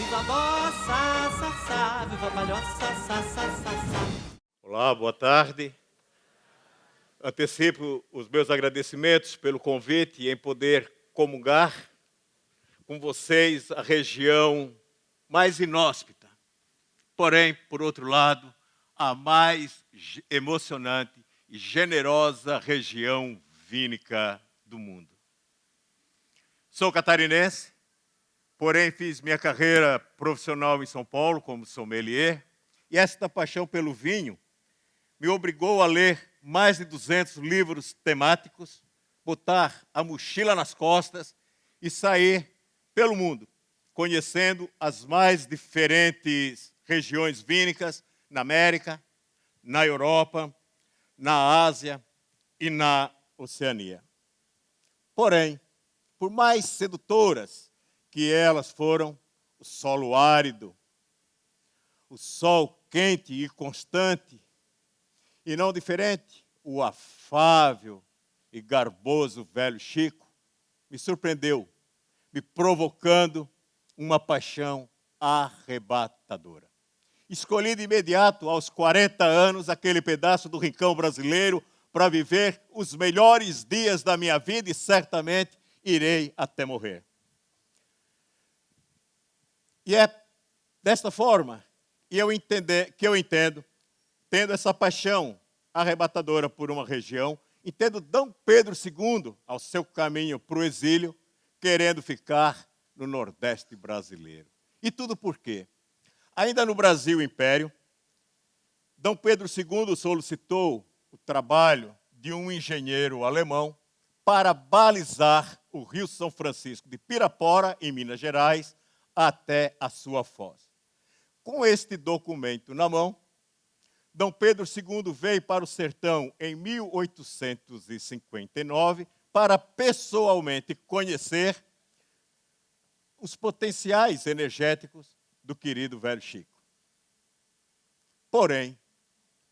Viva a bossa, sa, sa, viva a palhoça, sa, sa, sa, sa. Olá, boa tarde. Antecipo os meus agradecimentos pelo convite em poder comungar com vocês a região mais inóspita, porém, por outro lado, a mais emocionante e generosa região vínica do mundo. Sou catarinense, porém fiz minha carreira profissional em São Paulo como sommelier, e esta paixão pelo vinho me obrigou a ler mais de 200 livros temáticos, botar a mochila nas costas e sair pelo mundo, conhecendo as mais diferentes regiões vínicas na América, na Europa, na Ásia e na Oceania. Porém, por mais sedutoras que elas foram, o solo árido, o sol quente e constante, e não diferente, o afável e garboso velho Chico me surpreendeu, me provocando uma paixão arrebatadora. Escolhi de imediato, aos 40 anos, aquele pedaço do rincão brasileiro para viver os melhores dias da minha vida e certamente irei até morrer. E é desta forma que eu entendo, tendo essa paixão arrebatadora por uma região, entendo D. Pedro II, ao seu caminho para o exílio, querendo ficar no Nordeste brasileiro. E tudo por quê? Ainda no Brasil Império, D. Pedro II solicitou o trabalho de um engenheiro alemão para balizar o Rio São Francisco de Pirapora, em Minas Gerais, até a sua foz. Com este documento na mão, D. Pedro II veio para o sertão em 1859 para pessoalmente conhecer os potenciais energéticos do querido velho Chico. Porém,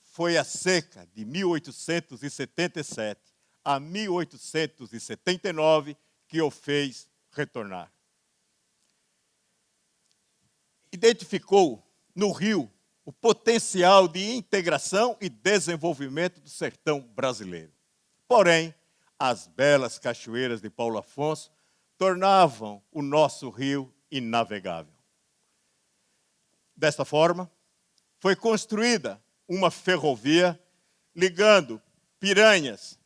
foi a seca de 1877 a 1879 que o fez retornar. Identificou no rio o potencial de integração e desenvolvimento do sertão brasileiro. Porém, as belas cachoeiras de Paulo Afonso tornavam o nosso rio inavegável. Desta forma, foi construída uma ferrovia ligando Piranhas,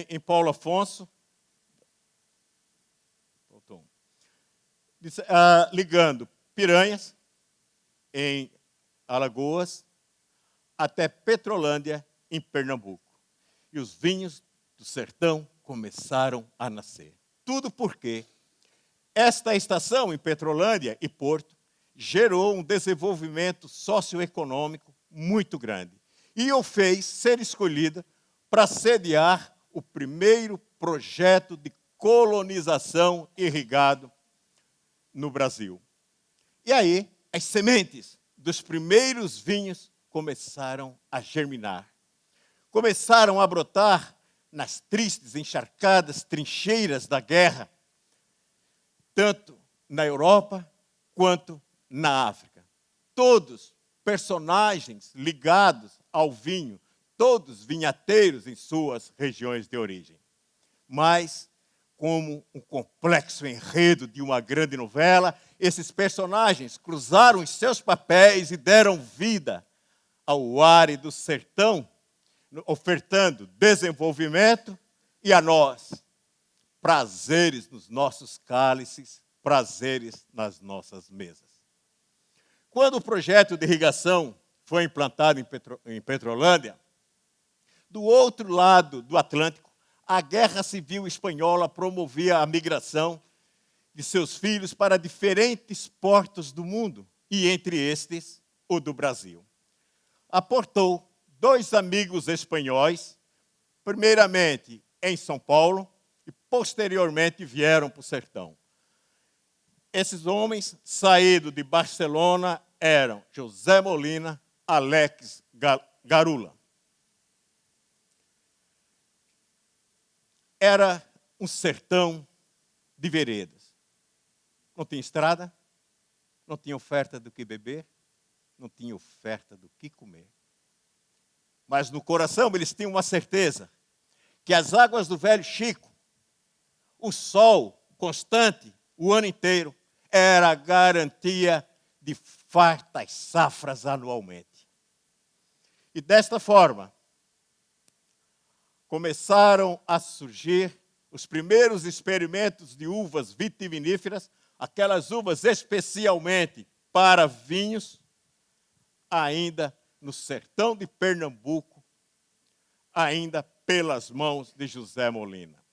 em Paulo Afonso, ligando Piranhas, em Alagoas, até Petrolândia, em Pernambuco. E os vinhos do sertão começaram a nascer. Tudo porque esta estação em Petrolândia e Porto gerou um desenvolvimento socioeconômico muito grande e o fez ser escolhida para sediar o primeiro projeto de colonização irrigado no Brasil. E aí, as sementes dos primeiros vinhos começaram a germinar. Começaram a brotar nas tristes, encharcadas trincheiras da guerra, tanto na Europa quanto na África. Todos personagens ligados ao vinho, todos vinhateiros em suas regiões de origem. Mas, como um complexo enredo de uma grande novela, esses personagens cruzaram os seus papéis e deram vida ao árido sertão, ofertando desenvolvimento e a nós prazeres nos nossos cálices, prazeres nas nossas mesas. Quando o projeto de irrigação foi implantado em Petrolândia, do outro lado do Atlântico, a Guerra Civil Espanhola promovia a migração de seus filhos para diferentes portos do mundo, e entre estes, o do Brasil. Aportou 2 amigos espanhóis, primeiramente em São Paulo, e posteriormente vieram para o sertão. Esses homens, saídos de Barcelona, eram José Molina, Alex Garula. Era um sertão de veredas. Não tinha estrada, não tinha oferta do que beber, não tinha oferta do que comer. Mas no coração eles tinham uma certeza, que as águas do Velho Chico, o sol constante, o ano inteiro, era a garantia de fartas safras anualmente. E desta forma, começaram a surgir os primeiros experimentos de uvas vitiviníferas, aquelas uvas especialmente para vinhos, ainda no sertão de Pernambuco, ainda pelas mãos de José Molina.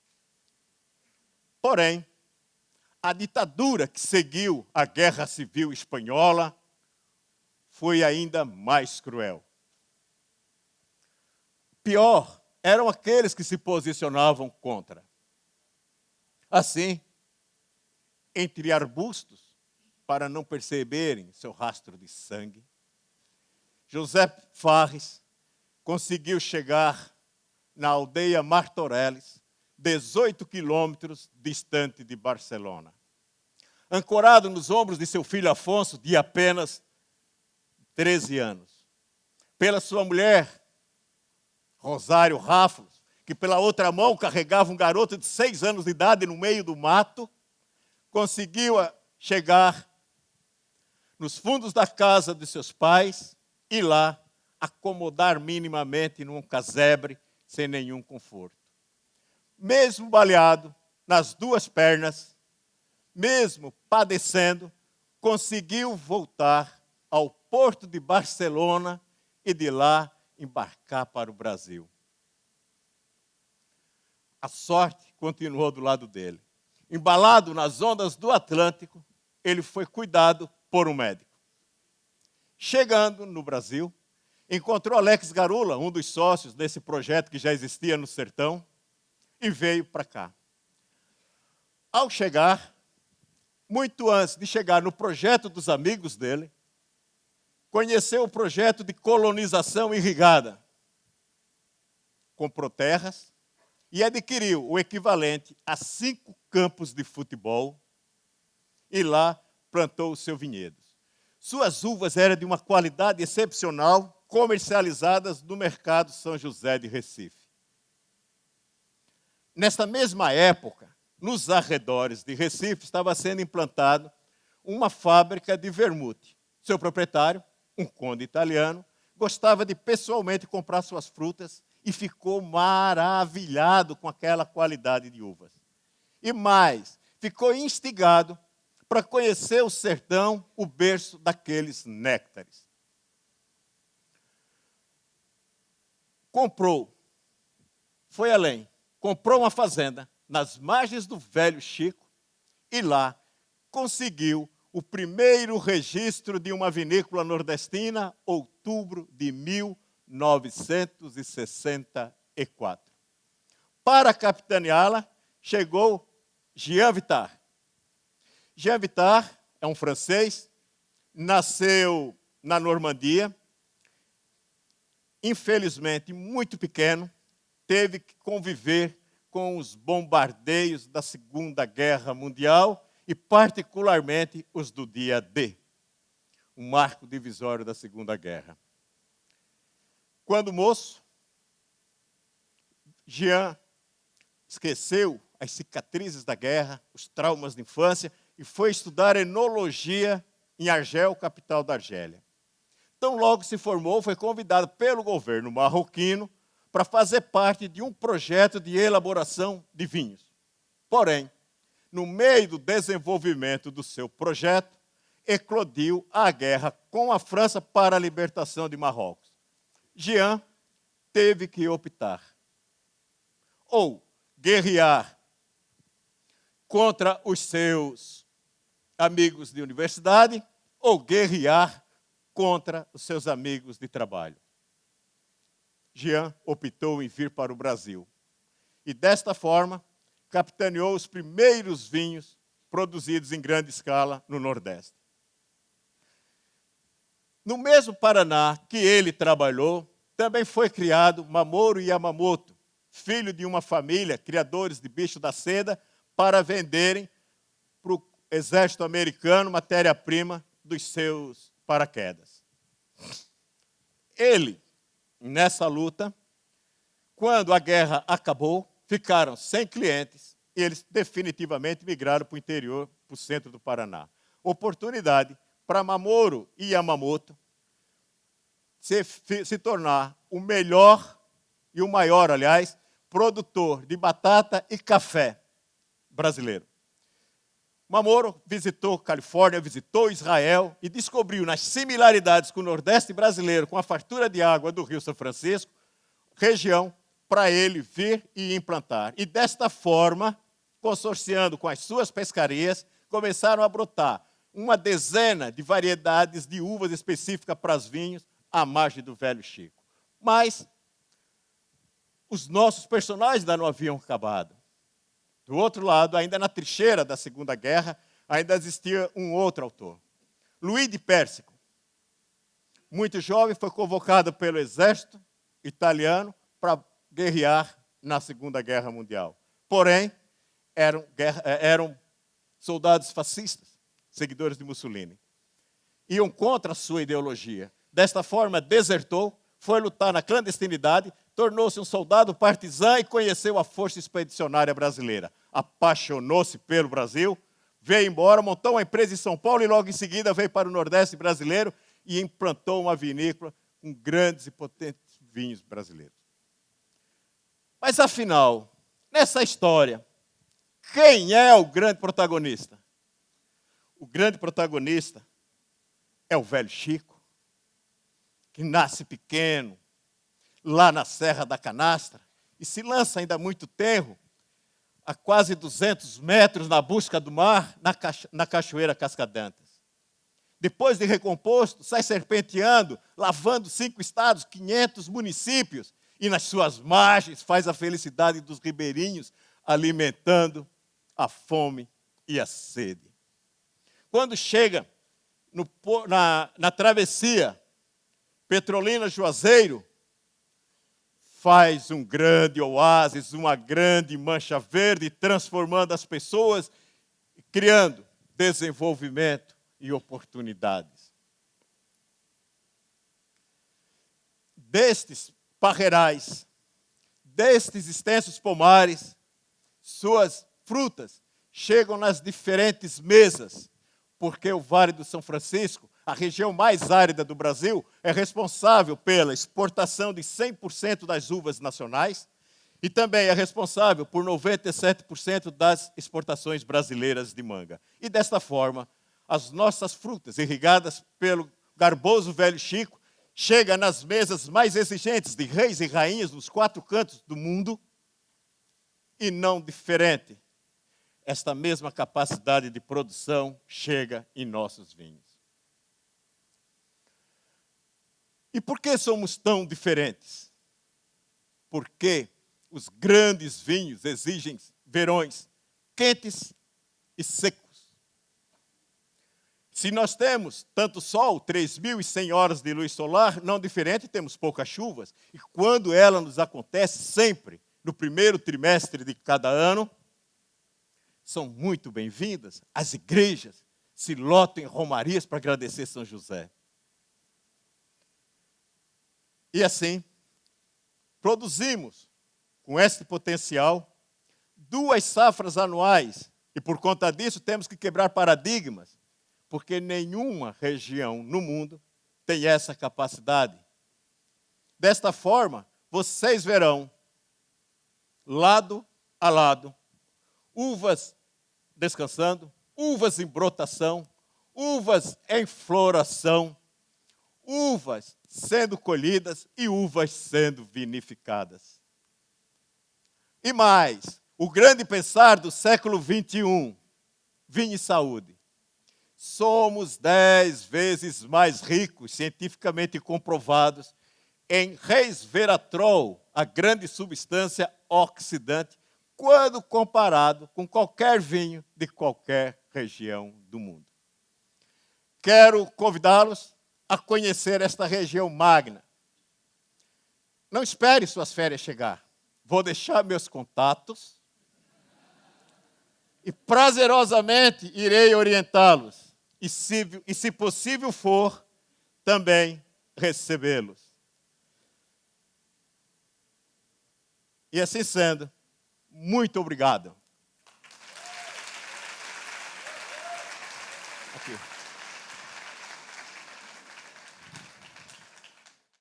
Porém, a ditadura que seguiu a Guerra Civil Espanhola foi ainda mais cruel. Pior, eram aqueles que se posicionavam contra. Assim, entre arbustos, para não perceberem seu rastro de sangue, José Farres conseguiu chegar na aldeia Martoreles, 18 quilômetros distante de Barcelona. Ancorado nos ombros de seu filho Afonso, de apenas 13 anos. Pela sua mulher, Rosário Ráfalos, que pela outra mão carregava um garoto de 6 anos de idade no meio do mato, conseguiu chegar nos fundos da casa de seus pais e lá acomodar minimamente num casebre sem nenhum conforto. Mesmo baleado nas 2 pernas, mesmo padecendo, conseguiu voltar ao porto de Barcelona e de lá embarcar para o Brasil. A sorte continuou do lado dele. Embalado nas ondas do Atlântico, ele foi cuidado por um médico. Chegando no Brasil, encontrou Alex Garula, um dos sócios desse projeto que já existia no sertão, e veio para cá. Ao chegar, muito antes de chegar no projeto dos amigos dele, conheceu o projeto de colonização irrigada. Comprou terras e adquiriu o equivalente a 5 campos de futebol e lá plantou os seus vinhedos. Suas uvas eram de uma qualidade excepcional, comercializadas no mercado São José de Recife. Nesta mesma época, nos arredores de Recife, estava sendo implantado uma fábrica de vermute. Seu proprietário, um conde italiano, gostava de pessoalmente comprar suas frutas e ficou maravilhado com aquela qualidade de uvas. E mais, ficou instigado para conhecer o sertão, o berço daqueles néctares. Comprou, foi além, comprou uma fazenda nas margens do Velho Chico e lá conseguiu o primeiro registro de uma vinícola nordestina, outubro de 1964. Para capitaneá-la, chegou Jean Vitar. Jean Vitar é um francês, nasceu na Normandia, infelizmente muito pequeno, teve que conviver com os bombardeios da Segunda Guerra Mundial e particularmente os do dia D, um marco divisório da Segunda Guerra. Quando moço, Jean esqueceu as cicatrizes da guerra, os traumas de infância, e foi estudar enologia em Argel, capital da Argélia. Então, logo se formou, foi convidado pelo governo marroquino para fazer parte de um projeto de elaboração de vinhos. Porém, no meio do desenvolvimento do seu projeto, eclodiu a guerra com a França para a libertação de Marrocos. Jean teve que optar. Ou guerrear contra os seus amigos de universidade, ou guerrear contra os seus amigos de trabalho. Jean optou em vir para o Brasil. E desta forma, capitaneou os primeiros vinhos produzidos em grande escala no Nordeste. No mesmo Paraná que ele trabalhou, também foi criado Mamoru Yamamoto, filho de uma família, criadores de bicho da seda, para venderem exército americano matéria-prima dos seus paraquedas. Ele, nessa luta, quando a guerra acabou, ficaram sem clientes e eles definitivamente migraram para o interior, para o centro do Paraná. Oportunidade para Mamoru e Yamamoto se tornar o melhor e o maior, aliás, produtor de batata e café brasileiro. Mamoru visitou Califórnia, visitou Israel e descobriu nas similaridades com o Nordeste brasileiro, com a fartura de água do Rio São Francisco, região para ele vir e implantar. E desta forma, consorciando com as suas pescarias, começaram a brotar uma dezena de variedades de uvas específicas para os vinhos à margem do Velho Chico. Mas os nossos personagens ainda não haviam acabado. Do outro lado, ainda na trincheira da Segunda Guerra, ainda existia um outro autor. Luís de Pérsico, muito jovem, foi convocado pelo exército italiano para guerrear na Segunda Guerra Mundial. Porém, eram soldados fascistas, seguidores de Mussolini. Iam contra a sua ideologia. Desta forma, desertou, foi lutar na clandestinidade, tornou-se um soldado partizan e conheceu a Força Expedicionária Brasileira. Apaixonou-se pelo Brasil, veio embora, montou uma empresa em São Paulo e logo em seguida veio para o Nordeste brasileiro e implantou uma vinícola com grandes e potentes vinhos brasileiros. Mas afinal, nessa história, quem é o grande protagonista? O grande protagonista é o Velho Chico, que nasce pequeno, lá na Serra da Canastra, e se lança ainda muito tempo, a quase 200 metros na busca do mar, na Cachoeira Cascadantas. Depois de recomposto, sai serpenteando, lavando 5 estados, 500 municípios, e nas suas margens faz a felicidade dos ribeirinhos, alimentando a fome e a sede. Quando chega na travessia Petrolina-Juazeiro, faz um grande oásis, uma grande mancha verde, transformando as pessoas, criando desenvolvimento e oportunidades. Destes parreirais, destes extensos pomares, suas frutas chegam nas diferentes mesas, porque o Vale do São Francisco, a região mais árida do Brasil, é responsável pela exportação de 100% das uvas nacionais e também é responsável por 97% das exportações brasileiras de manga. E desta forma, as nossas frutas, irrigadas pelo garboso Velho Chico, chegam nas mesas mais exigentes de reis e rainhas nos 4 cantos do mundo e não diferente. Esta mesma capacidade de produção chega em nossos vinhos. E por que somos tão diferentes? Porque os grandes vinhos exigem verões quentes e secos. Se nós temos tanto sol, 3.100 horas de luz solar, não diferente, temos poucas chuvas. E quando ela nos acontece, sempre, no primeiro trimestre de cada ano, são muito bem-vindas. As igrejas se lotam em romarias para agradecer São José. E assim, produzimos, com este potencial, 2 safras anuais. E por conta disso, temos que quebrar paradigmas, porque nenhuma região no mundo tem essa capacidade. Desta forma, vocês verão, lado a lado, uvas descansando, uvas em brotação, uvas em floração, uvas sendo colhidas e uvas sendo vinificadas. E mais, o grande pensar do século XXI, vinho e saúde. Somos 10 vezes mais ricos, cientificamente comprovados, em resveratrol, a grande substância oxidante, quando comparado com qualquer vinho de qualquer região do mundo. Quero convidá-los a conhecer esta região magna. Não espere suas férias chegar. Vou deixar meus contatos e prazerosamente irei orientá-los, e se possível for, também recebê-los. E assim sendo, muito obrigado. Aqui.